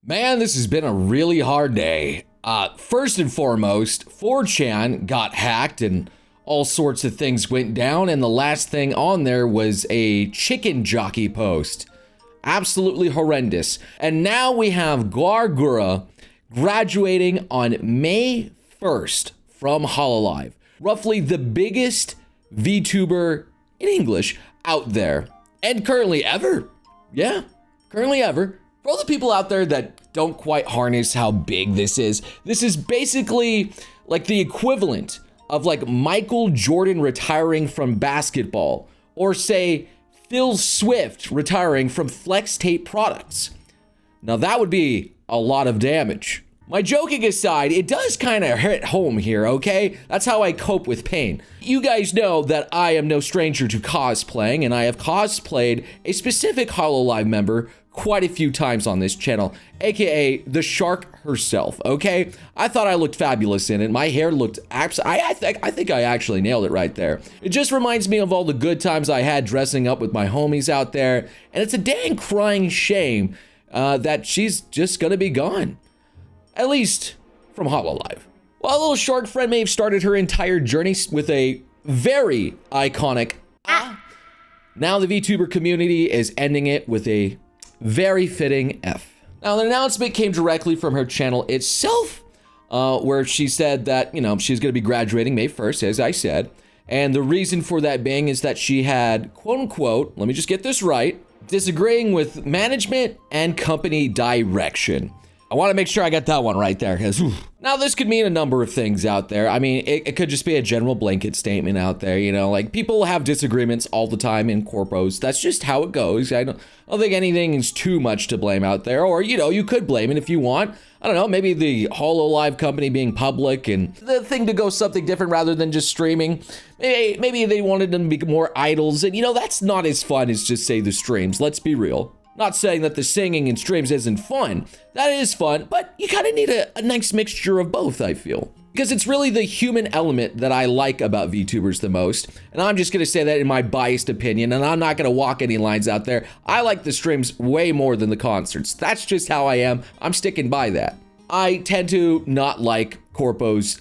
Man, this has been a really hard day. First and foremost, 4chan got hacked and all sorts of things went down, and the last thing on there was a chicken jockey post. Absolutely horrendous. And now we have Gura graduating on May 1st from Hololive. Roughly the biggest VTuber in English out there. And currently ever. Yeah, currently ever. For all the people out there that don't quite harness how big this is basically like the equivalent of like Michael Jordan retiring from basketball, or say Phil Swift retiring from Flex Tape products. Now that would be a lot of damage. My joking aside, it does kind of hit home here, okay? That's how I cope with pain. You guys know that I am no stranger to cosplaying, and I have cosplayed a specific Hololive member quite a few times on this channel, aka the shark herself, okay? I thought I looked fabulous in it. My hair looked I think I actually nailed it right there. It just reminds me of all the good times I had dressing up with my homies out there, and it's a dang crying shame that she's just gonna be gone. At least from Hololive. While a little shark friend may have started her entire journey with a very iconic now the VTuber community is ending it with a very fitting F. Now, the announcement came directly from her channel itself, where she said that, you know, she's going to be graduating May 1st, as I said. And the reason for that being is that she had, quote unquote, let me just get this right, disagreeing with management and company direction. I want to make sure I got that one right there, because now this could mean a number of things out there. I mean, it could just be a general blanket statement out there, you know, like people have disagreements all the time in corpos. That's just how it goes. I don't think anything is too much to blame out there, or, you know, you could blame it if you want. I don't know, maybe the Hololive company being public and the thing to go something different rather than just streaming. Maybe they wanted them to be more idols, and, you know, that's not as fun as just, say, the streams. Let's be real. Not saying that the singing in streams isn't fun. That is fun, but you kind of need a nice mixture of both, I feel. Because it's really the human element that I like about VTubers the most. And I'm just gonna say that in my biased opinion, and I'm not gonna walk any lines out there. I like the streams way more than the concerts. That's just how I am. I'm sticking by that. I tend to not like corpos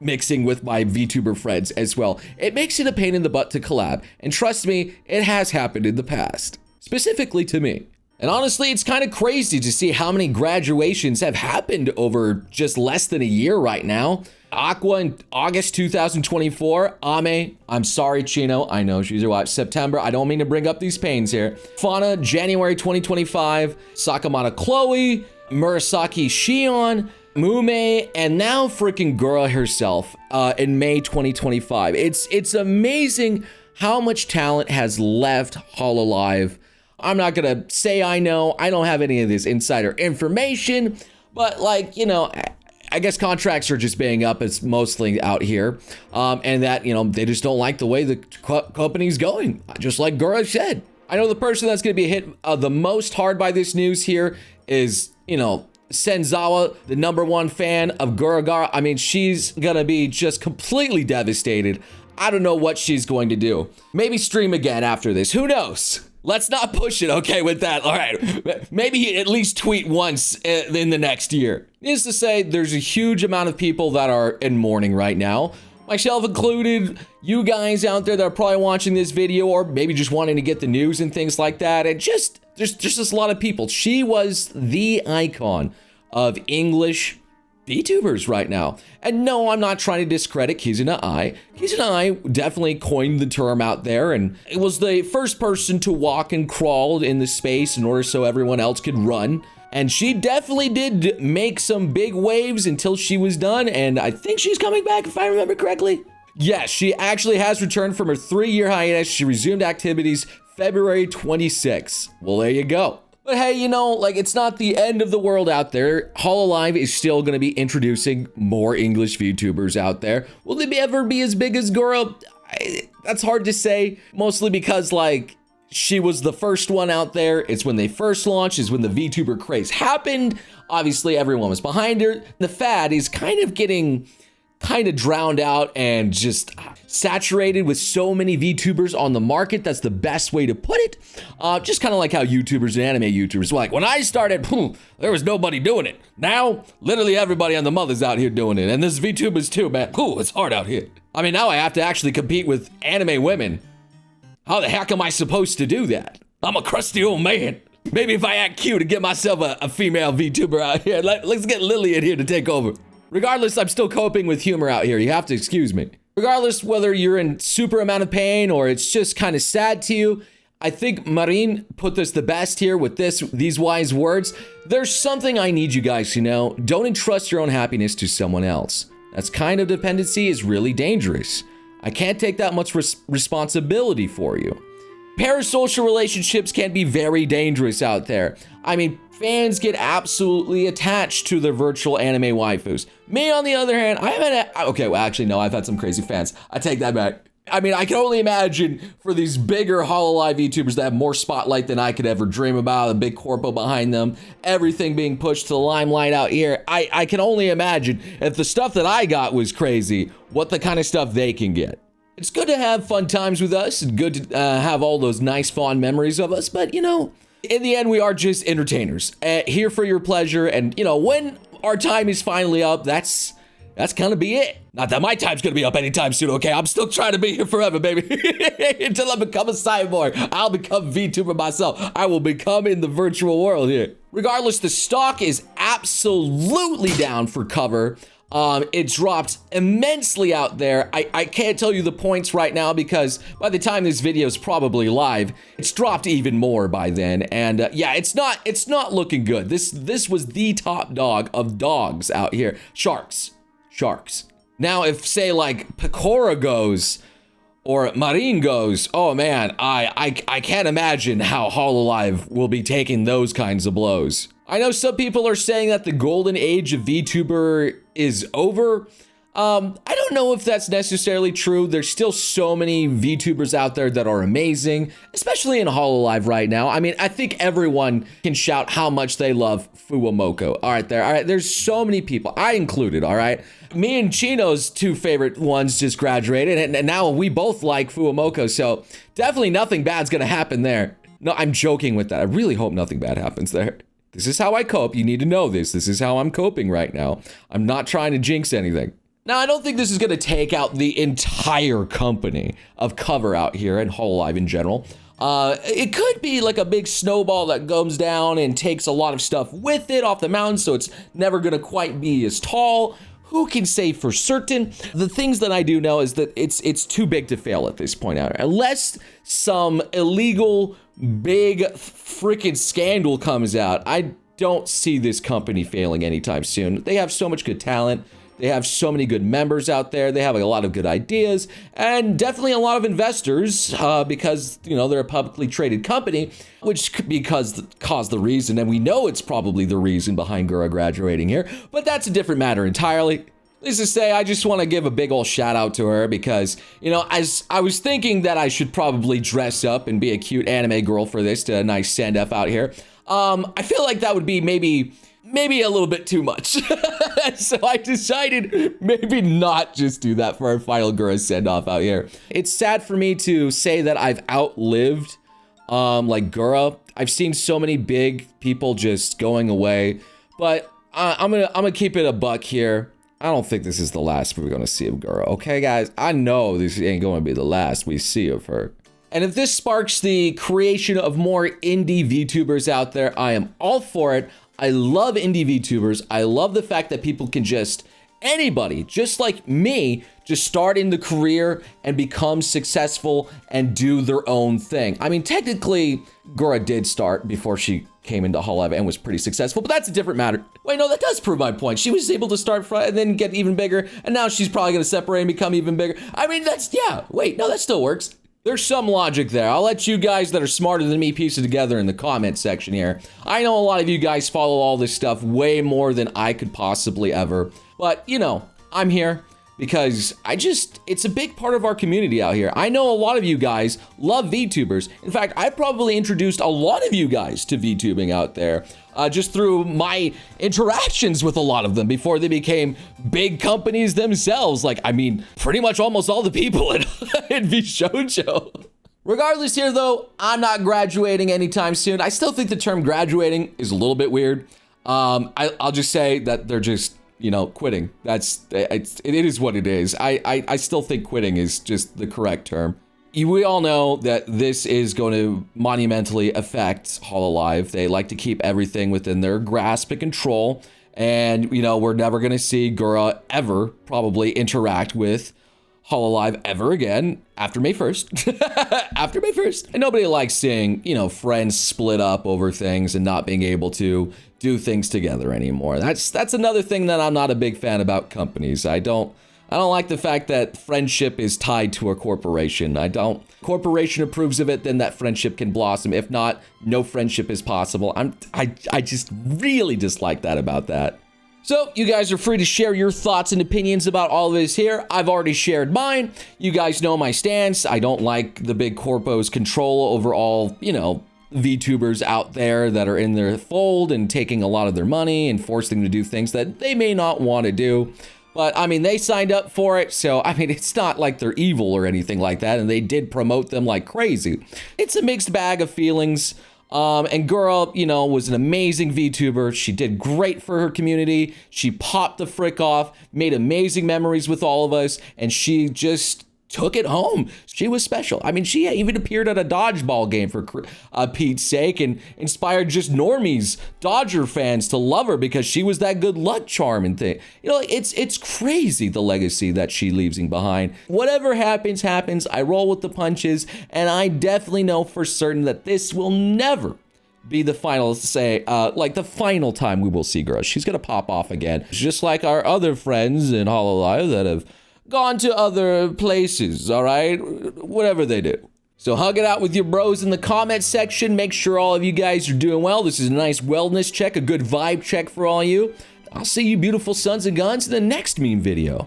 mixing with my VTuber friends as well. It makes it a pain in the butt to collab. And trust me, it has happened in the past. Specifically to me. And honestly, it's kind of crazy to see how many graduations have happened over just less than a year right now. Aqua in August 2024. Ame, I'm sorry, Chino. I know she's your wife. September, I don't mean to bring up these pains here. Fauna, January 2025. Sakamata Chloe, Murasaki Shion, Mume, and now freaking Gura herself in May 2025. It's amazing how much talent has left Hololive. I'm not gonna say I know. I don't have any of this insider information, but like, you know, I guess contracts are just being up. It's mostly out here, and that, you know, they just don't like the way the company's going, just like Gura said. I know the person that's gonna be hit the most hard by this news here is, you know, Senzawa, the #1 fan of Gura. I mean, she's gonna be just completely devastated. I don't know what she's going to do. Maybe stream again after this. Who knows? Let's not push it, okay, with that. All right, maybe at least tweet once in the next year. Needless to say, there's a huge amount of people that are in mourning right now, myself included. You guys out there that are probably watching this video, or maybe just wanting to get the news and things like that, and just there's just a lot of people. She was the icon of English VTubers right now. And no, I'm not trying to discredit Kizuna Ai. Kizuna Ai definitely coined the term out there, and it was the first person to walk and crawl in the space in order so everyone else could run. And she definitely did make some big waves until she was done, and I think she's coming back if I remember correctly. Yes, she actually has returned from her 3-year hiatus. She resumed activities February 26th. Well, there you go. But hey, you know, like, it's not the end of the world out there. Hololive is still going to be introducing more English VTubers out there. Will they ever be as big as Gura? That's hard to say, mostly because, like, she was the first one out there. It's when they first launched, is when the VTuber craze happened. Obviously, everyone was behind her. The fad is kind of getting kind of drowned out and just saturated with so many VTubers on the market. That's the best way to put it. Just kind of like how YouTubers and anime YouTubers, like when I started, there was nobody doing it. Now, literally everybody on the mother's out here doing it. And there's VTubers too, man. It's hard out here. I mean, now I have to actually compete with anime women. How the heck am I supposed to do that? I'm a crusty old man. Maybe if I act cute and get myself a female VTuber out here, let's get Lily in here to take over. Regardless, I'm still coping with humor out here. You have to excuse me. Regardless whether you're in super amount of pain or it's just kind of sad to you, I think Marine put this the best here with these wise words. There's something I need you guys to know. Don't entrust your own happiness to someone else. That kind of dependency is really dangerous. I can't take that much responsibility for you. Parasocial relationships can be very dangerous out there. I mean, fans get absolutely attached to their virtual anime waifus. Me, on the other hand, I've had some crazy fans. I take that back. I mean, I can only imagine for these bigger Hololive YouTubers that have more spotlight than I could ever dream about, a big corpo behind them, everything being pushed to the limelight out here. I can only imagine if the stuff that I got was crazy, what the kind of stuff they can get. It's good to have fun times with us and good to have all those nice, fond memories of us. But, you know, in the end, we are just entertainers here for your pleasure. And, you know, when our time is finally up, that's gonna be it. Not that my time's gonna be up anytime soon, okay? I'm still trying to be here forever, baby. Until I become a cyborg, I'll become VTuber myself. I will become in the virtual world here. Regardless, the stock is absolutely down for cover. It dropped immensely out there. I can't tell you the points right now because by the time this video is probably live, it's dropped even more by then. And yeah, it's not looking good. This was the top dog of dogs out here. Sharks. Now, if say like Pecora goes or Marine goes, oh man, I can't imagine how Hololive will be taking those kinds of blows. I know some people are saying that the golden age of VTuber is over. I don't know if that's necessarily true. There's still so many VTubers out there that are amazing, especially in Hololive right now. I mean, I think everyone can shout how much they love Fuwamoko. All right, there's so many people, I included, all right? Me and Chino's two favorite ones just graduated, and now we both like Fuwamoko, so definitely nothing bad's gonna happen there. No, I'm joking with that. I really hope nothing bad happens there. This is how I cope. You need to know this. This is how I'm coping right now. I'm not trying to jinx anything. Now, I don't think this is going to take out the entire company of cover out here and Hololive in general. It could be like a big snowball that goes down and takes a lot of stuff with it off the mountain, so it's never going to quite be as tall. Who can say for certain? The things that I do know is that it's too big to fail at this point out. Unless some illegal big freaking scandal comes out, I don't see this company failing anytime soon. They have so much good talent. They have so many good members out there. They have a lot of good ideas and definitely a lot of investors because, you know, they're a publicly traded company, which caused the reason. And we know it's probably the reason behind Gura graduating here, but that's a different matter entirely. Needless to say, I just want to give a big old shout out to her because, you know, as I was thinking that I should probably dress up and be a cute anime girl for this to a nice send-off out here. I feel like that would be maybe a little bit too much. So I decided maybe not just do that for our final Gura send-off out here. It's sad for me to say that I've outlived like Gura. I've seen so many big people just going away, but I'm gonna keep it a buck here. I don't think this is the last we're gonna see of Gura. Okay, guys? I know this ain't gonna be the last we see of her. And if this sparks the creation of more indie VTubers out there, I am all for it. I love indie VTubers. I love the fact that people can anybody, just like me, just start in the career and become successful and do their own thing. I mean, technically, Gura did start before she came into Hololive and was pretty successful, but that's a different matter. Wait, no, that does prove my point. She was able to start and then get even bigger, and now she's probably gonna separate and become even bigger. I mean, that still works. There's some logic there. I'll let you guys that are smarter than me piece it together in the comment section here. I know a lot of you guys follow all this stuff way more than I could possibly ever. But, you know, I'm here because it's a big part of our community out here. I know a lot of you guys love VTubers. In fact, I probably introduced a lot of you guys to VTubing out there just through my interactions with a lot of them before they became big companies themselves. Like, I mean, pretty much almost all the people in VShojo. Regardless here, though, I'm not graduating anytime soon. I still think the term graduating is a little bit weird. I'll just say that they're just, you know, quitting. It is what it is. I still think quitting is just the correct term. We all know that this is going to monumentally affect Hololive. They like to keep everything within their grasp and control. And, you know, we're never going to see Gura ever probably interact with Hololive ever again after May 1st. After May 1st. And nobody likes seeing, you know, friends split up over things and not being able to do things together anymore. That's another thing that I'm not a big fan about companies. I don't like the fact that friendship is tied to a corporation. Corporation approves of it, then that friendship can blossom. If not, no friendship is possible. I just really dislike that about that. So you guys are free to share your thoughts and opinions about all of this here. I've already shared mine. You guys know my stance. I don't like the big corpo's control over all, you know, VTubers out there that are in their fold and taking a lot of their money and forcing them to do things that they may not want to do. But I mean, they signed up for it. So, I mean, it's not like they're evil or anything like that. And they did promote them like crazy. It's a mixed bag of feelings. And Gura, you know, was an amazing VTuber. She did great for her community. She popped the frick off, made amazing memories with all of us, and she just took it home. She was special. I mean, she even appeared at a dodgeball game for Pete's sake and inspired just normies, Dodger fans to love her because she was that good luck charm and thing. You know, it's crazy the legacy that she leaving behind. Whatever happens, happens. I roll with the punches, and I definitely know for certain that this will never be the final like the final time we will see Gura. She's gonna pop off again, just like our other friends in Hololive that have gone to other places, all right? Whatever they do. So hug it out with your bros in the comment section. Make sure all of you guys are doing well. This is a nice wellness check, a good vibe check for all you. I'll see you beautiful sons and guns in the next meme video.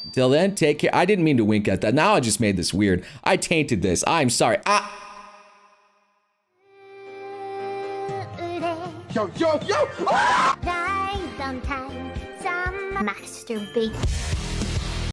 Until then, take care. I didn't mean to wink at that. Now I just made this weird. I tainted this. I'm sorry. Yo, yo, yo! Ah! Sometimes some masturbate.